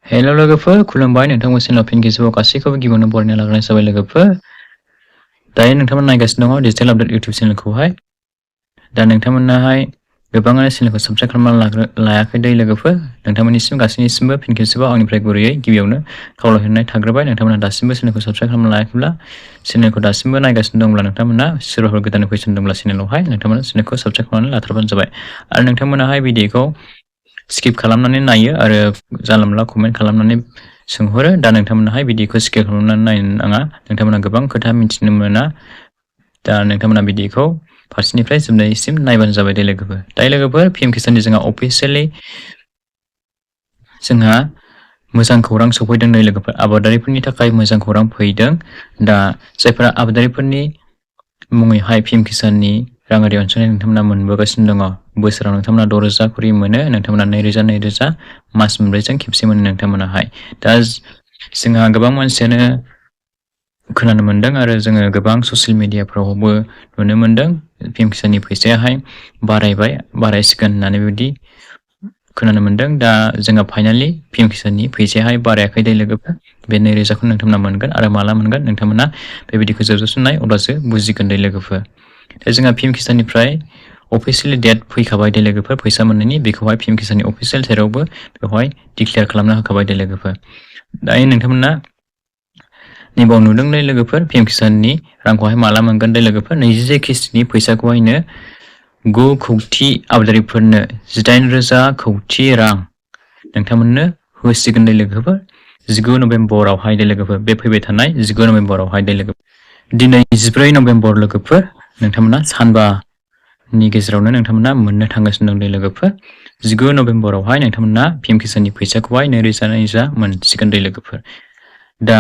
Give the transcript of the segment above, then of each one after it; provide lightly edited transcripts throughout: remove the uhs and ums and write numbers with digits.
Hello लोगोफोर खुलुमबाय नोंथांमोन चेनेल फिन खेबसेबाव गासैखौबो गिबियावनो बरायना लाग्रोनाय जाबाय लोगोफोर दायो नोंथांमोन नायगासिनो दङ डिजिटेल आपडेट इउटिउब चेनेलखौहाय दा नोंथांमोनाहाय गोबाङानो चेनेलखौ साबस्क्राइब खालामना लायाखै दै लोगोफोर नोंथांमोननिसिम गासैनिसिमबो फिन खेबसेबाव आंनिफ्राय गुरैयै गिबियावनो खावलायहरनाय थाग्रोबाय नोंथांमोना दासिमबो चेनेलखौ साबस्क्राइब खालामना लायाखैब्ला चेनेलखौ दासिमबो नायगासिनो दंब्ला नोंथांमोना सोरबाफोर गोदान फैसन दंब्ला चेनेलावहाय नोंथांमोना चेनेलखौ साबस्क्राइब खालामनानै लाथारबानो जाबाय आरो नोंथांमोनाहाय भिडिअखौ स्किप खालामनानै नायो आरो जानला मोनला कमेन्ट खालामनानै सोंहरो दा नोंथांमोनाहाय भिडिअखौ स्किप खालामनानै नायनो नाङा नोंथांमोना गोबां खोथा मिथिनो मोना दा नोंथांमोना भिडिअखौ फारसेनिफ्राय जोबनायसिम नायबानो जाबाय दे लोगोफोर दायो लोगोफोर पिएम किसाननि जोंहा अफिसियेलि जोंहा मोजां खौरां सफैदों नै लोगोफोर आबादारिफोरनि थाखाय मोजां खौरां फैदों दा जायफोरा आबादारिफोरनि मुङैहाय पिएम किसाननि राङारि अनसुंथाइ नोंथांमोना मोनबोगासिनो दङ बोसोराव नोंथांमोना 6,000 खरि मोनो नोंथांमोना 2,000 मास मोनब्रैजों खेबसे मोनो नोंथांमोनाहाय दा जोंहा गोबां मानसियानो खोनानो मोनदों आरो जोङो गोबां ससियेल मिडियाफ्रावबो नुनो मोनदों पिएम किसाननि फैसायाहाय बारायसिगोन होननानै बेबायदि खोनानो मोनदों दा जोंहा फाइनालि पिएम किसाननि फैसायाहाय बारायाखै दे लोगोफोर बे 2,000खौ नोंथांमोना मोनगोन आरो माला मोनगोन नोंथांमोना बेबायदिखौ जोबजासिम नाय अब्लासो बुजिगोन दे लोगोफोर दा जोंहा पिएम किसाननिफ्राय अफिसियेलि डेट फैखाबाय दे लोगोफोर फैसा मोननायनि बेखौहाय पिएम किसाननि अफिसियेल साइटआवबो बेवहाय डिक्लेयार खालामना होखाबाय दे लोगोफोर दायो नोंथांमोना नैबाव नुदों दे लोगोफोर पिएम किसाननि रांखौहाय माला मोनगोन दे लोगोफोर 21 किस्तिनि फैसाखौहायनो 9 कौटि आबादारिफोरनो 18,000 कौटि रां नोंथांमोननो होसिगोन दे लोगोफोर 19 नभेम्बरावहाय दे लोगोफोर बे फैबाय थानाय 19 नभेम्बरावहाय दे लोगोफोर दिनै 14 नभेम्बर लोगोफोर नोंथांमोना सानबानि गेजेरावनो नोंथांमोना मोननो थांगासिनो दं दे लोगोफोर 19 नभेम्बरावहाय नोंथांमोना पिएम किसाननि फैसाखौहाय 2,000 मोनसिगोन दे लोगोफोर दा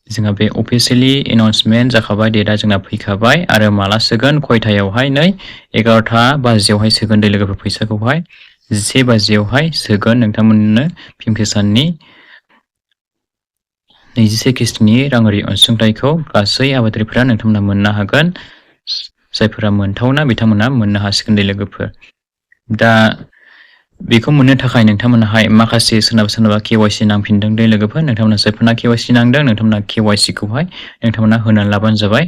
जोंहा बे अफिसियेलि एनाउन्समेन्ट जाखाबाय डेटआ जोंना फैखाबाय आरो माला सोगोन खयथायावहाय 11टा बाजियावहाय सोगोन दे लोगोफोर फैसाखौहाय 11 बाजियावहाय सोगोन नोंथांमोननो पिएम किसाननि 21 किस्तिनि राङारि अनसुंथाइखौ गासै आबादारिफोरा नोंथांमोना मोननो हागोन जायफोरा मोनथावना बिथांमोना मोननो हासिगोन दे लोगोफोर दा बेखौ मोननो थाखाय नोंथांमोनाहाय माखासे सोरनाबा केवाइसि नांफिनदों दे लोगोफोर नोंथांमोना जायफोरना केवाइसि नांदों नोंथांमोना केवाइसिखौहाय नोंथांमोना होनानै लाबानो जाबाय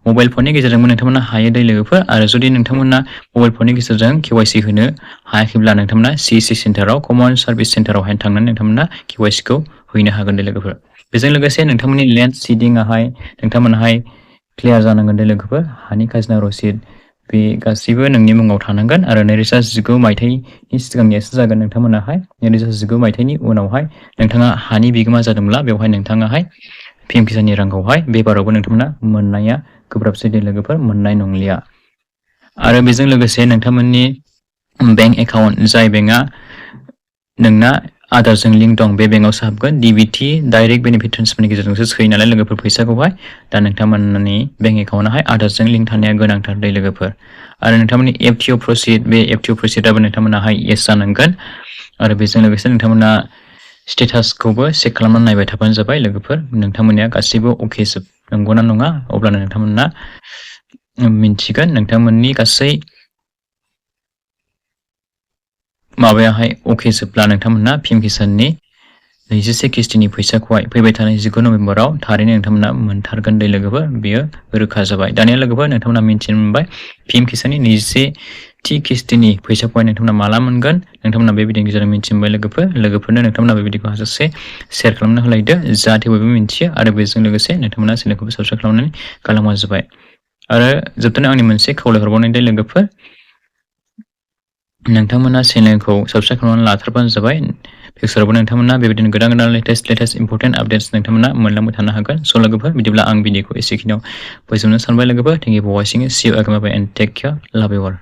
मबाइल फननि गेजेरजोंबो नोंथांमोना हायो दे लोगोफोर आरो जुदि नोंथांमोना मबाइल फननि गेजेरजों केवाइसि होनो हायाखैब्ला नोंथांमोना सीएससी सेन्टाराव कमन सार्भिस सेन्टारावहाय थांनानै नोंथांमोना केवाइसिखौ हैनो हागोन दे लोगोफोर बेजों लोगोसे नोंथांमोननि लेन्ड सीडिंआहाय नोंथांमोनाहाय क्लियार जानांगोन दे लोगोफोर हानि खाजोना रसिद बे गासैबो नोंनि मुङाव थानांगोन आरो 2019 मायथाइनि सिगांनियासो जागोन नोंथांमोनाहाय 2019 मायथाइनि उनावहाय नोंथाङा हानि बिगोमा जादोंब्ला बेवहाय नोंथाङाहाय पिएम किसाननि रांखौहाय बे बारावबो नोंथांमोना मोननाया गोब्राबसै दे लोगोफोर मोननाय नंलिया आरो बेजों लोगोसे नोंथांमोननि बेंक एकाउन्ट जाय बेंकआ नोंना आधारजों लिंक दं बे बेंकआवसो हाबगोन डीबीटी डाइरेक्ट बेनिफिट ट्रेन्सफारनि गेजेरजोंसो सोयो नालाय लोगोफोर फैसाखौहाय दा नोंथांमोननि बेंक एकाउन्टआहाय आधारजों लिंक थानाया गोनांथार दे लोगोफोर आरो नोंथांमोननि एफटिअ प्रसिड बे एफटिअ प्रसिडआबो नोंथांमोनाहाय येस जानांगोन आरो बेजों लोगोसे नोंथांमोना स्टेटासखौबो चेक खालामनानै नायबाय थाबानो जाबाय लोगोफोर नोंथांमोननिया गासैबो अके जोब नंगौना नङा अब्लानो नोंथांमोना मिन्थिगोन नोंथांमोननि गासै माबायाहाय अके जोबब्ला नोंथांमोना पिएम किसाननि 21 किस्तिनि फैसाखौहाय फैबाय थानाय 19 नभेम्बराव थारैनो नोंथांमोना मोनथारगोन दे लोगोफोर बेयो रोखा जाबाय दानिया लोगोफोर नोंथांमोना मिन्थिनो मोनबाय पिएम किसाननि 21 किस्तिनि फैसाखौहाय नोंथांमोना माला मोनगोन नोंथांमोना बे भिडिअनि गेजेरजों मिन्थिनो मोनबाय लोगोफोरनो नोंथांमोना बे भिडिअखौ हाजासे शेयार खालामना होलायदो जाहाथे बयबो मिन्थियो आरो बेजों लोगोसे नोंथांमोना चेनेलखौबो साबस्क्राइब खालामनानै गालांबानो जाबाय आरो जोबथारनायाव आंनि मोनसे खावलायहरबावनाय दे लोगोफोर नोंथांमोना चेनेलखौ साबस्क्राइब खालामनानै लाथारबानो जाबाय फिउचारावबो नोंथांमोना बेबायदिनो गोदान लेटेस्ट इम्पर्टेन्ट आपडेट्स नोंथांमोना मोनलांबाय थानो हागोन स' लोगोफोर बिदिब्ला आं भिडिअखौ एसेखिनियाव फोजोबनो सानबाय लोगोफोर thank you for watching see you again bye and take care love you all